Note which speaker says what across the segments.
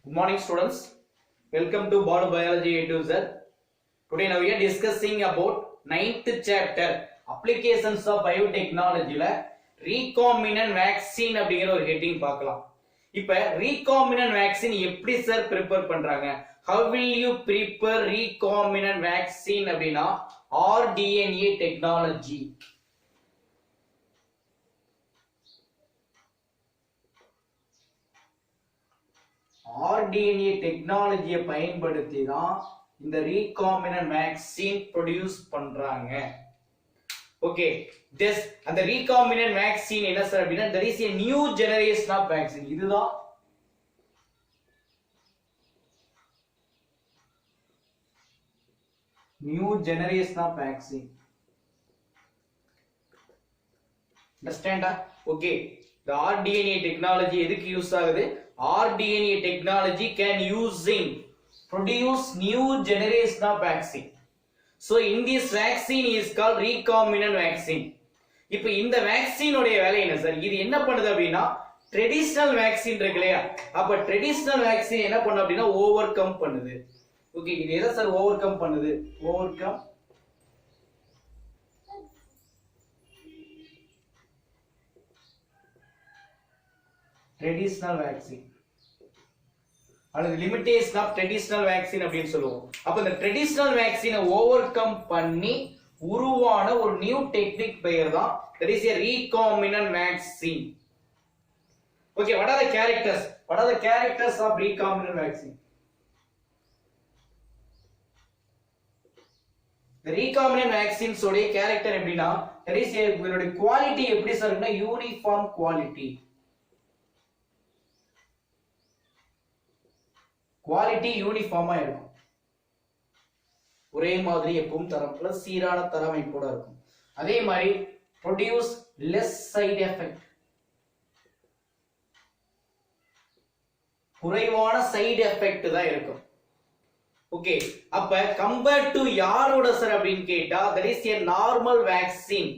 Speaker 1: Good morning, students. Welcome to Body Biology A to Z. Today now we are discussing about 9th chapter Applications of Biotechnology ல recombinant vaccine அப்படிங்கிற ஒரு heading பார்க்கலாம். இப்ப recombinant vaccine எப்படி sir prepare பண்றாங்க? How will you prepare recombinant vaccine அப்படின்னா rDNA technology. rDNA டெக்னாலஜியை பயன்படுத்தி தான் இந்த recombinant vaccine ப்ரொடியூஸ் பண்றாங்க. ஓகே, அந்த recombinant vaccine என்ன சார் அப்படின்னா there is a new generation of vaccine. இதுதான் new generation of vaccine. Understand? Okay, the rDNA technology எதுக்கு யூஸ் ஆகுது? rDNA technology can using produce new generation of vaccine. So in this vaccine is called recombinant vaccine. இப்போ இந்த vaccine உடைய வேலை என்ன sir? இது என்ன பண்ணுது அப்படின்னா ட்ரெடிஷனல் வேக்சின் இருக்கு இல்லையா, அப்ப ட்ரெடிஷனல் வேக்சின் என்ன பண்ணுது அப்படின்னா ஓவர் கம் பண்ணுது. ஓகே, இது எதை சார் ஓவர் கம் பண்ணுது? ஓவர் கம் ட்ரெடிஷனல் வேக்சின் அல்லது லிமிட்டேஷன் ஆஃப் ட்ரெடிஷனல் வேக்சின் அப்படின்னு சொல்லுவோம். அப்ப இந்த ட்ரெடிஷனல் வேக்சினை ஓவர் கம் பண்ணி உருவான ஒரு நியூ டெக்னிக் பெயர் தான் that is a recombinant vaccine. Okay, what are the characters? What are the characters of recombinant vaccine? The recombinant vaccines உடைய கேரக்டர் எப்படின்னா that is a இதோட குவாலிட்டி எப்படி சார் இருக்குன்னா யூனிஃபார்ம் குவாலிட்டி. குவாலிட்டி யூனிஃபார்மா இருக்கும், ஒரே மாதிரி எப்பவும் தரம் சீரான தரமைப்போட இருக்கும். அதே மாதிரி ப்ரொடியூஸ் லெஸ் சைடு எஃபெக்ட், குறைவான சைடு எஃபெக்ட் தான் இருக்கும். ஓகே, அப்ப கம்பேர்ட் டு யாரோட சார் அப்படின்னு கேட்டா that is a normal vaccine.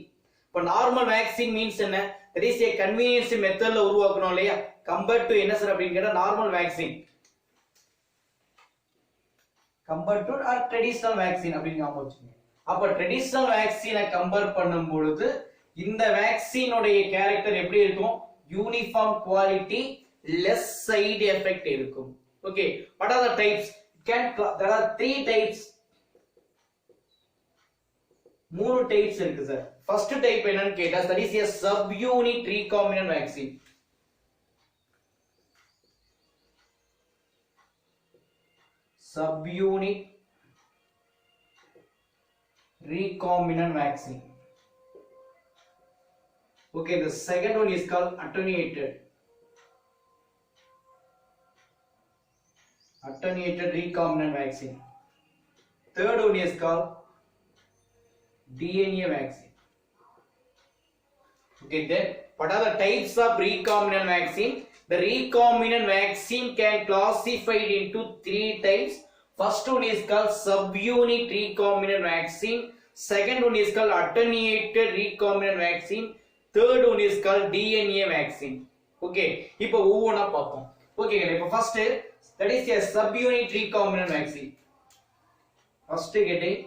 Speaker 1: இப்ப நார்மல் வேக்சின் மீன்ஸ் என்ன? that is a convenience மெத்தட்ல உருவாக்கணும் இல்லையா. கம்பேர்ட் டு என்ன சார் அப்படின்னு கேட்டா normal vaccine compare to or traditional vaccine அப்படின்னு ஞாபகம் வச்சுக்கோங்க. அப்ப ட்ரெடிஷனல் வேக்சினை கம்பேர் பண்ணும் பொழுது இந்த வேக்சினுடைய கேரக்டர் எப்படி இருக்கும்? Uniform quality, less side effect இருக்கும். Okay, what are the types? There are 3 types. 3 types இருக்கு சார். ஃபர்ஸ்ட் டைப் என்னன்னு கேட்டா that is a subunit recombinant vaccine. Subunit recombinant vaccine. Okay, the second one is called attenuated recombinant vaccine. Third one is called DNA vaccine. Okay, then what are the types of recombinant vaccine? The recombinant vaccine can classified into 3 types. First one is called subunit recombinant vaccine. Second one is called attenuated recombinant vaccine. Third one is called DNA vaccine. Okay, இப்போ ஒவ்வொண்ணா பார்ப்போம். Okay, இப்போ first that is a subunit recombinant vaccine. First getting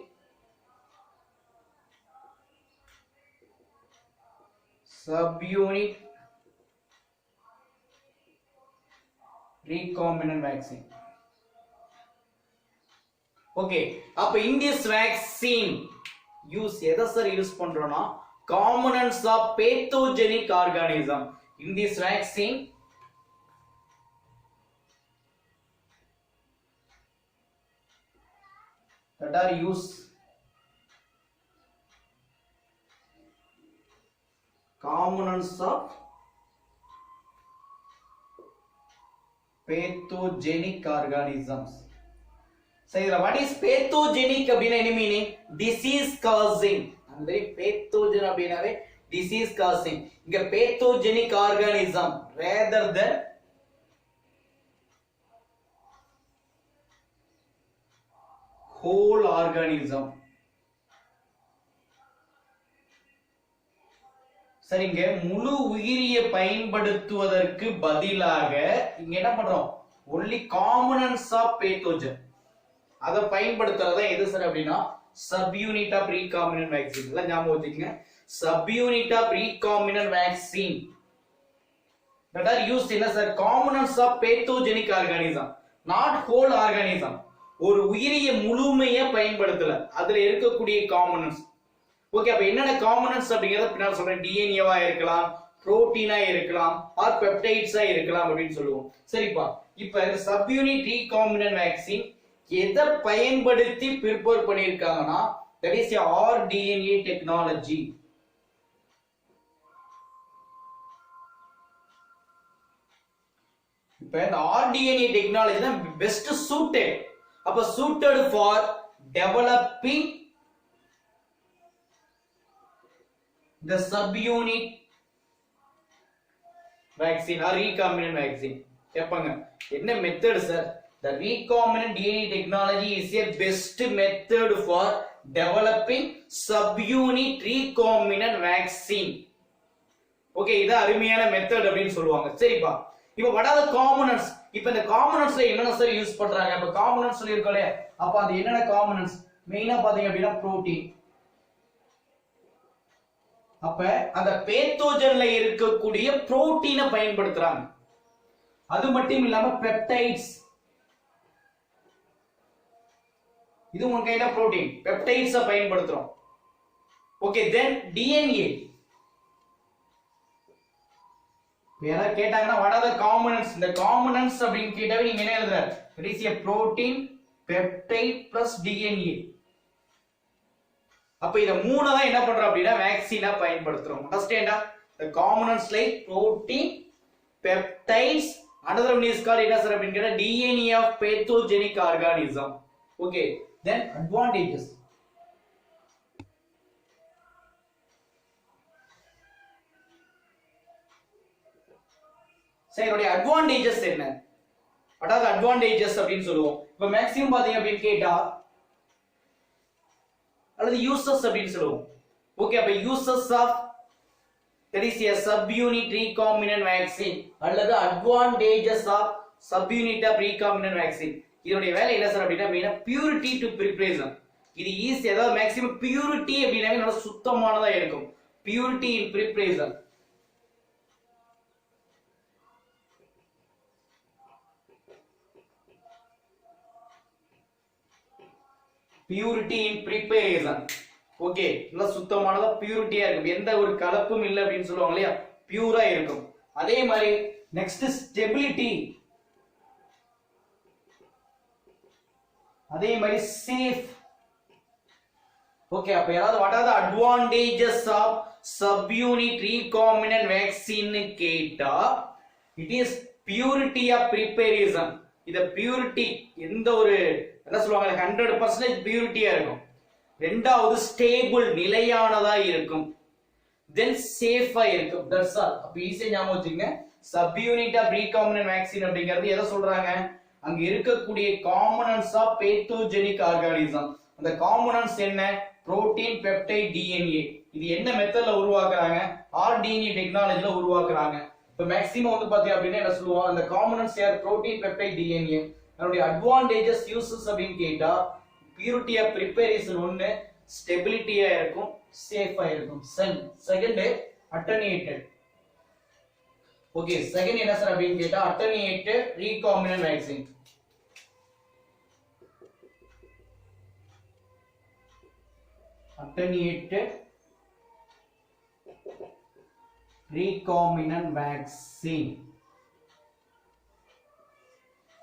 Speaker 1: subunit recombinant vaccine. Okay, அப்ப in this vaccine use எதை sir use பண்றோம்னா components of pathogenic organism. In this vaccine that are used components of pathogenic organisms. So what is pathogenic அப்படினா என்ன meaning? disease causing. ಅಂದ್ರೆ pathogen அப்படினாவே disease causing. இங்க pathogenic organism rather than whole organism. சரிங்க, முழு உயிரியை பயன்படுத்துவதற்கு பதிலாக இங்க என்ன பண்றோம்? only components of pathogen அதை பயன்படுத்துறதா எது சார் அப்படின்னா subunit of recombinant vaccine. எல்லாம் ஞாபகம் வச்சுக்கங்க. subunit of recombinant vaccine that are used in sir components of pathogenic organism, not whole organism. ஒரு உயிரிய முழுமையை பயன்படுத்தல, அதுல இருக்கக்கூடிய காம்பனன்ட்ஸ். ஓகே, அப்ப என்னென்ன காம்பனன்ட்ஸ் அப்படிங்கறத பின்னாடி சொல்றேன். டிஎன்ஏவா இருக்கலாம், புரோட்டீனா இருக்கலாம், ஆர் பெப்டைட்ஸா இருக்கலாம் அப்படின்னு சொல்லுவோம். சரிப்பா, இப்ப சப்யூனிட் ரீகாம்பினன்ட் வேக்சின் எதை பயன்படுத்தி prepare பண்ணிருக்காங்கன்னா that is a rDNA technology. இப்ப இந்த rDNA technology தான் best suited. அப்ப suited for developing the subunit vaccine or recombinant vaccine. கேட்பாங்க என்ன method sir? The recombinant DNA technology is a best method for developing subunit recombinant vaccine. Okay, இது அருமையான method அப்படின்னு சொல்லுவாங்க. சரிப்பா, இப்போ what are the components? இப்போ இந்த காம்பனன்ட்ஸ்ல என்னென்ன சார் யூஸ் பண்றாங்க? அப்ப காம்பனன்ட்ஸ் சொல்லிருக்கோம்ல, அப்ப அந்த என்னென்ன காம்பனன்ட்ஸ் மெயினா பாத்தீங்க அப்படின்னா புரோட்டீன். அப்ப அந்த பேத்தோஜன்ல இருக்கக்கூடிய புரோட்டீனை பயன்படுத்துறாங்க. அது மட்டும் இல்லாம பெப்டைட்ஸ், இது ஒரு கைண்ட் ஆஃப் புரோட்டீன், பெப்டைட்ஸ் பயன்படுத்துறோம். ஓகே, தென் டிஎன்ஏ. வேற கேட்டாங்கன்னா what are the components? இந்த components அப்படினு கேட்டாவே நீங்க என்ன எழுதுற? It is a protein, peptide plus DNA. அப்ப இத மூணு தான் என்ன பண்றோம் அப்படினா வேக்சினா பயன்படுத்துறோம். அண்டர்ஸ்டாண்டா? The components like protein, peptides, another one is called என்ன சார் அப்படினு கேட்டா DNA of pathogenic organism. Okay, then advantages. சரி, இதோட அட்வான்டேஜஸ் என்ன? அதாவது அட்வான்டேஜஸ் அப்படின்னு சொல்லுவோம். இப்ப மேக்ஸிமம் பாத்தீங்க அப்படின்னு கேட்டா அல்லது யூசஸ் அப்படின்னு சொல்லுவோம். ஓகே, அப்ப uses of that is a subunit recombinant vaccine அல்லது advantages of subunit of recombinant vaccine. இதோட வேலை என்ன சார் அப்படினா மெயினா purity to preparation. இது ஈஸி, அதாவது மேக்ஸிமம் பியூரிட்டி அப்படினாவே நல்ல சுத்தமானதா இருக்கும். purity in preparation. purity in preparation. Okay, நல்ல சுத்தமானதா பியூரிட்டியா இருக்கும், எந்த ஒரு கலப்பும் இல்ல அப்படின்னு சொல்லுவாங்க இல்லையா, பியூரா இருக்கும். அதே மாதிரி நெக்ஸ்ட் ஸ்டெபிலிட்டி, அதே மாதிரி சேஃப். ஓகே, அப்ப ஏதாவது what are the advantages of subunit recombinant vaccine கேட்டா it is purity of preparation. இத பியூரிட்டி எந்த ஒரு என்ன சொல்லுவாங்க 100% பியூரிட்டியா இருக்கும். ரெண்டாவது ஸ்டேபிள் நிலையானதா இருக்கும். தென் சேஃபா இருக்கும். That's all. அப்ப ஈஸியா ஞாபகம் வச்சுங்க, சப்யூனிட் ஆஃப் ரீகாம்பினன்ட் வேக்சின் அப்படிங்கிறது எதை சொல்றாங்க? அங்க இருக்கக்கூடிய காம்பனன்ட்ஸ் ஆஃப் பேத்தோஜெனிக் ஆர்கானிசம். அந்த காம்பனன்ட்ஸ் என்ன? Protein, peptide, DNA. இது என்ன மெத்தட்ல உருவாக்குறாங்க? rDNA டெக்னாலஜில உருவாக்குறாங்க. இப்ப மேக்ஸிமம் வந்து பாத்தீங்க அப்படின்னா என்ன சொல்லுவோம்? அந்த காம்பனன்ட்ஸ் யார்? Protein, peptide, DNA. அதனுடைய அட்வான்டேஜஸ் யூசஸ் அப்படின்னு கேட்டா பியூரிட்டி ஆஃப் பிரிப்பரேஷன் ஒன்னு, ஸ்டெபிலிட்டியா இருக்கும், சேஃபா இருக்கும். செகண்ட் அட்டென்யூட்டட். ஓகே, செகண்ட் என்ன சார் அப்படின்னு கேட்டா அட்டென்யூட்டட் ரீகாம்பினன்ட் வேக்சின். அட்டென்யூட்டட் recombinant vaccine.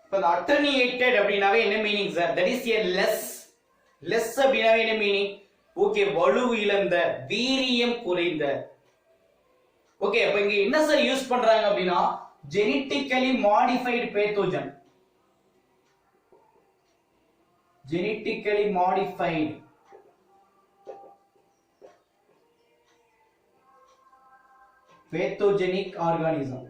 Speaker 1: இப்ப attenuated அப்படினாவே என்ன meaning sir? that is a less அப்படினாவே என்ன மீனிங்? ஓகே, வலு இழந்த, வீரியம் குறைந்த. ஓகே, அப்ப இங்க என்ன சார் யூஸ் பண்றாங்க அப்படினா genetically modified pathogen. genetically modified pathogenic organism.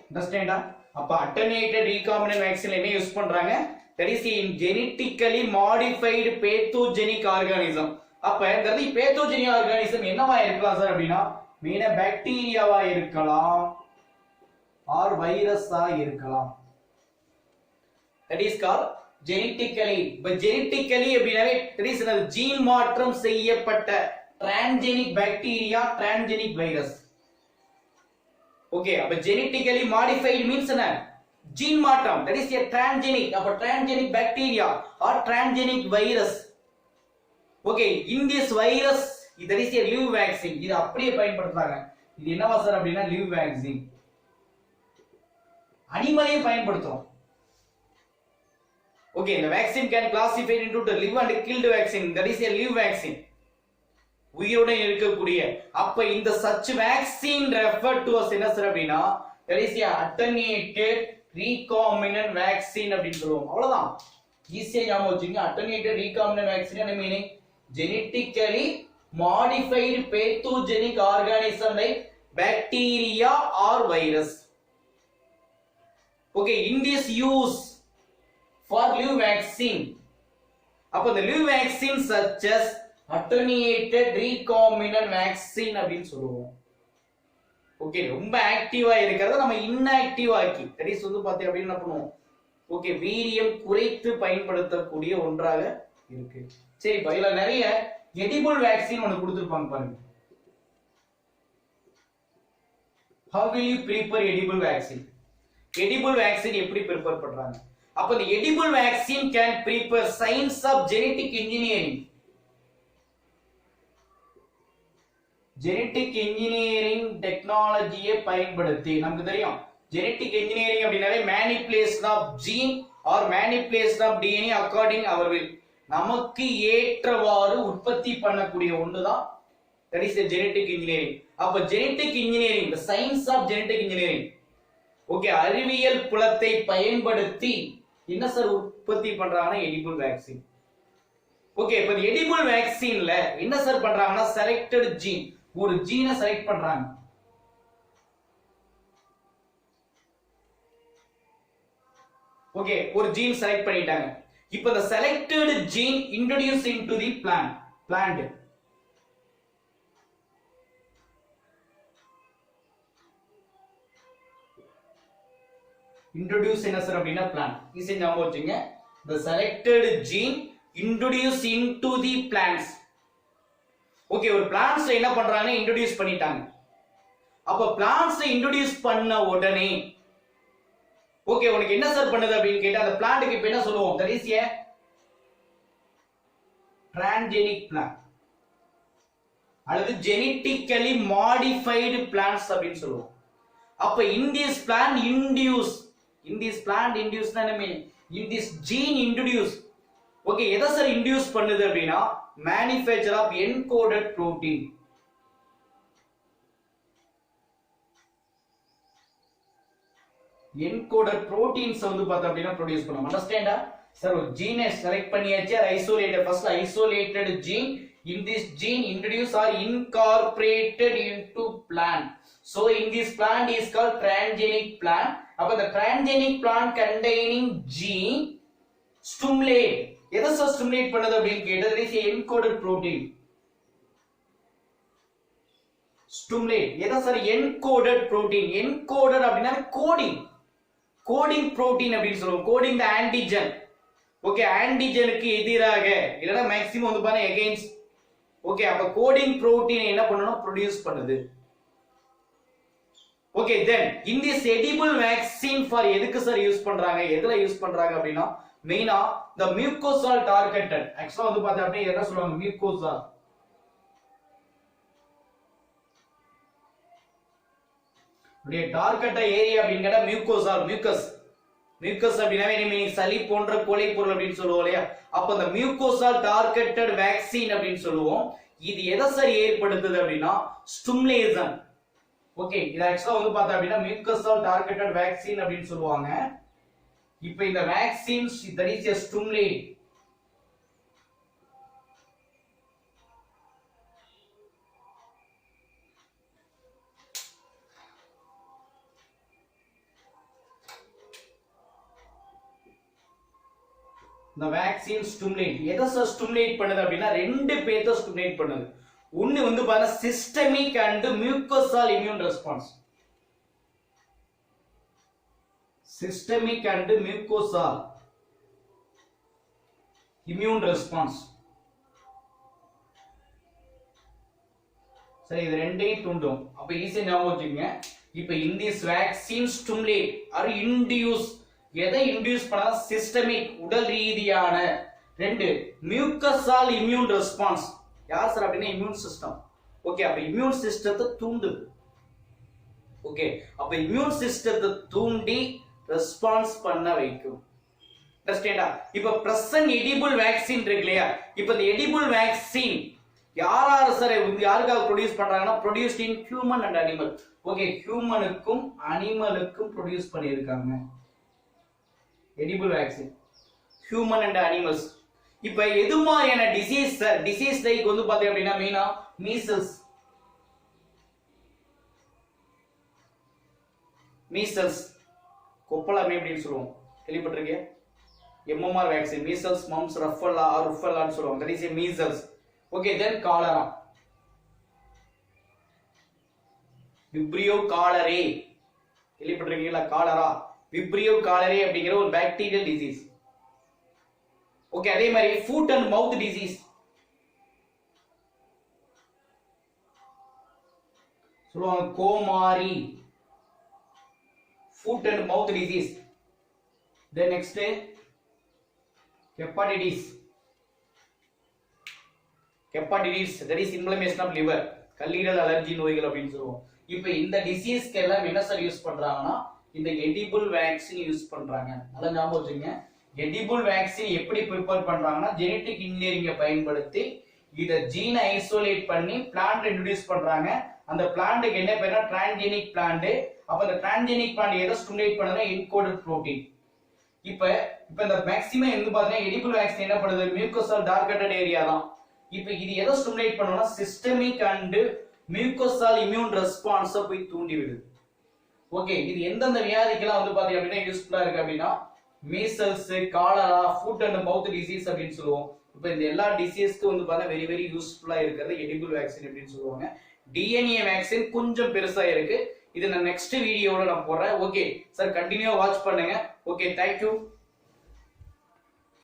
Speaker 1: Understand? அப்ப attenuated recombinant vaccine என்ன யூஸ் பண்றாங்க? that is in genetically modified pathogenic organism. அப்ப இந்த pathogenic organism என்னவா இருக்கலாம் சார் அப்படினா மெயினா பாக்டீரியாவா இருக்கலாம், ஆர் வைரஸா இருக்கலாம். that is called genetically. but genetically அப்படினாவே ட்ரெடிஷனல் ஜீன் மாற்றம் செய்யப்பட்ட transgenic bacteria, transgenic virus. Okay, அப்ப genetically modified means என்ன? ஜீன் மாற்றம், that is a transgenic. அப்ப transgenic bacteria or transgenic virus. okay, in this virus that is a live vaccine. இது அப்படியே பயன்படுத்துறாங்க. இது என்னவா சார் அப்படினா live vaccine. அனிமலையை பயன்படுத்துறோம். okay, the vaccine can classified into the live and killed vaccine. that is a live vaccine. உயிருடன் இருக்கக்கூடிய. அப்ப இந்த such vaccine referred to as என்ன சார் அப்படினா that is a attenuated recombinant vaccine அப்படினு சொல்லுவோம். அவ்வளவுதான். ஈஸியா ஞாபகம் வச்சுங்க. attenuated recombinant vaccine என்ன meaning? genetically modified pathogenic organism like bacteria or virus. okay, in this use for live vaccine. அப்ப the live vaccine such as attenuated recombinant vaccine அப்படினு சொல்லுவோம். ஓகே, ரொம்ப ஆக்டிவா இருக்கிறத நம்ம இன்ஆக்டிவ் ஆக்கி, தட் இஸ் வந்து பாத்தீங்க அப்படினா என்ன பண்ணுவோம்? ஓகே, வீரியம் குறைத்து பயன்படுத்தக்கூடிய ஒன்றாக இருக்கு. சரி, இதுல நிறைய எடிபிள் வேக்சின் ஒன்னு கொடுத்திருப்பாங்க பாருங்க. how will you prepare edible vaccine? edible vaccine எப்படி prepare பண்றாங்க? அப்ப இந்த edible vaccine can prepare science of genetic engineering. Genetic engineering டெக்னாலஜியை பயன்படுத்தி, நமக்கு தெரியும் ஜெனடிக் இன்ஜினியரிங் அப்படினாலே manipulation of gene or manipulation of DNA according our will. நமக்கு ஏற்றவாறு உற்பத்தி பண்ணக்கூடிய ஒன்றுதான் that is a genetic engineering. அப்ப genetic engineering, the science of genetic engineering. Okay, அறிவியல் புலத்தை பயன்படுத்தி என்ன சார் உற்பத்தி பண்றாங்கன்னா எடிபிள் வேக்சின். ஓகே, இப்ப எடிபிள் வேக்சின்ல என்ன சார் பண்றாங்கன்னா செலக்டட் ஜீன், ஒரு ஜீனை செலக்ட் பண்றாங்க. ஓகே, ஒரு ஜீன் செலக்ட் பண்ணிட்டாங்க. இப்போ the selected gene introduced into the plant. introduce என்ன சார் அப்படினா plant. இதை ஞாபகம் வச்சுங்க. the selected gene introduced into the plants. Okay, ஒரு பிளான்ட்ஸ் என்ன பண்றாங்க? இன்ட்ரோடியூஸ் பண்ணிட்டாங்க. அப்ப பிளான்ட்ஸ் இன்ட்ரோடியூஸ் பண்ண உடனே ஓகே, உனக்கு என்ன சார் பண்ணுது அப்படின்னு கேட்டா அந்த பிளான்ட்க்கு இப்ப என்ன சொல்லுவோம்? that is a transgenic plant அல்லது genetically modified plants அப்படினு சொல்லுவோம். அப்ப in this plant induce னா என்ன மீன்? in this gene introduce. Okay, எதை சார் இன்டியூஸ் பண்ணுது அப்படினா manufacture of encoded protein. encoded proteins வந்து பார்த்தா அப்படினா ப்ரொடியூஸ் பண்ணும். அண்டர்ஸ்டாண்டா சார்? ஒரு ஜீனை செலக்ட் பண்ணியாச்சு, isolated, first isolated gene. in this gene introduced or incorporated into plant. so in this plant is called transgenic plant. அப்ப the transgenic plant containing gene stimulate. எதை சார் ஸ்டிமுலேட் பண்ணுது அப்படின்னு கேட்டா there is a encoded protein. stimulate எதை sir? encoded protein. encoded அப்படினா coding protein அப்படின்னு சொல்லுவோம். Coding the antigen. Okay, ஆன்டிஜனுக்கு எதிராக இல்லனா மேக்ஸிமம் வந்து பாருங்க அகைன்ஸ்ட். ஓகே, அப்ப கோடிங் புரோட்டீன் என்ன பண்ணனும்? ப்ரொடியூஸ் பண்ணுது. Okay, then in this edible vaccine for எதுக்கு சார் யூஸ் பண்றாங்க? எதுல யூஸ் பண்றாங்க அப்படினா மெயினா the mucosal targeted. ஆக்சுவலா வந்து பார்த்தா அப்படியே என்ன சொல்லுவாங்க? mucosal. அப்படியே டார்கெட் ஏரியா அப்படின்னு கேட்டா mucosal, மியூக்கஸ் அப்படினாவே என்ன மீனிங்? சளி போன்ற கொலை பொருள் அப்படின்னு சொல்லுவோம் இல்லையா? அப்ப அந்த மியூக்கோசால் டார்கெட்டட் வேக்சின் அப்படின்னு சொல்லுவோம். இது எதை சார் ஏற்படுத்துது அப்படின்னா ஸ்டிமுலேஷன். ஓகே, இது ஆக்சுவலா வந்து பார்த்தா அப்படின்னா மியூக்கோசால் டார்கெட்டட் வேக்சின் அப்படின்னு சொல்லுவாங்க. இப்போ இந்த vaccines that is a stimulate. the vaccine stimulate. எதை சார் ஸ்டிமுலேட் பண்ணுது அப்படின்னா ரெண்டு பேத்தை ஸ்டிமுலேட் பண்ணுது. ஒன்னு வந்து பாருங்க systemic and mucosal immune response. systemic and mucosal immune response. சரி, இது ரெண்டையும் தூண்டும். அப்ப ஈஸியா ஞாபகம் வச்சுக்கங்க. இப்ப in this vaccine stimulate or induce, எதை இன்டியூஸ் பண்ணா? சிஸ்டமிக், உடல் ரீதியான. ரெண்டு, மியூக்கசால் இம்யூன் ரெஸ்பான்ஸ். யார் சார் அப்படின்னா இம்யூன் சிஸ்டம். ஓகே, அப்ப இம்யூன் சிஸ்டத்தை தூண்டுது. ஓகே, அப்ப இம்யூன் சிஸ்டத்தை தூண்டி ரெஸ்பான்ஸ் பண்ண வைக்கும். அண்டர்ஸ்டாண்டா? இப்ப பிரசன்ட் எடிபிள் வேக்சின் இருக்கு இல்லையா? இப்ப இந்த எடிபிள் வேக்சின் யார் சார் யாருக்காக ப்ரொடியூஸ் பண்றாங்கன்னா produced in human and animal. Okay, ஹியூமனுக்கும் அனிமலுக்கும் ப்ரொடியூஸ் பண்ணியிருக்காங்க edible vaccine, human and animals. இப்ப எது மாதிரியான டிசீஸ் சார்? டிசீஸ் லைக் வந்து பாத்தீங்க அப்படின்னா மெயினா மீசல்ஸ், மீசல்ஸ் கொப்பளமே அப்படின்னு சொல்லுவோம், கேள்விப்பட்டிருக்கீங்க? MMR vaccine, measles, mumps, rubella or ருஃபல்லான்னு சொல்லுவாங்க. That is measles. Okay, then cholera, vibrio cholerae, கேள்விப்பட்டிருக்கீங்களா? காலரா, விப்ரியோ காலரே அப்படிங்கிற ஒரு பாக்டீரியல் டிசீஸ். ஓகே, அதே மாதிரி ஃபுட் அண்ட் மவுத் டிசீஸ் சொல்லுவாங்க, கோமாரி, foot and mouth disease. Then next hepatitis, hepatitis that is inflammation of liver, கல்லீரல் அலர்ஜி நோய்கள் அப்படின்னு சொல்லுவோம். இப்போ இந்த டிசீஸ்க்கு எல்லாம் என்ன சார் யூஸ் பண்றாங்கன்னா இந்த எடிபிள் வேக்சின் யூஸ் பண்றாங்க. நல்லா ஞாபகம் வச்சுங்க. எடிபிள் வேக்சின் எப்படி ப்ரிப்பேர் பண்றாங்கன்னா ஜெனெடிக் இன்ஜினியரிங்கை பயன்படுத்தி இத ஜீனை ஐசோலேட் பண்ணி பிளான்ட் இன்ட்ரோடியூஸ் பண்றாங்க. அந்த பிளான்ட்க்கு என்ன பேருனா டிரான்ஜெனிக் பிளான்ட். அப்ப அந்த டிரான்ஜெனிக் பிளான்ட் எதை ஸ்டிமுலேட் பண்ணுதுன்னா என்கோடட் புரோட்டீன். இப்ப இந்த மேக்ஸிமம் எங்க பாத்தீங்கன்னா எடிபிள் வேக்சின் என்ன பண்ணுது? மியூக்கோசால் டார்கெட்டட் ஏரியா தான். இப்ப இது எதை ஸ்டிமுலேட் பண்ணும்னா சிஸ்டமிக் அண்ட் மியூக்கோசால் இம்யூன் ரெஸ்பான்ஸை போய் தூண்டி விடுது. ஓகே, இது எந்தெந்த வியாதிக்கெல்லாம் வந்து பாத்தீங்க அப்படின்னா யூஸ்ஃபுல்லா இருக்கு அப்படின்னா measles, cholera, food and mouth disease அப்படின்னு சொல்லுவோம். இப்போ இந்த எல்லா டிசீஸ்க்கு வந்து பார்த்தா வெரி வெரி யூஸ்ஃபுல்லா இருக்கிறது எடிபிள் வேக்சின் அப்படின்னு சொல்லுவாங்க. டிஎன்ஏ வேக்சின் கொஞ்சம் பெருசா இருக்கு. இது நான் நெக்ஸ்ட் வீடியோல நான் போடுறேன். ஓகே சார், கண்டினியூவா வாட்ச் பண்ணுங்க. Okay, thank you.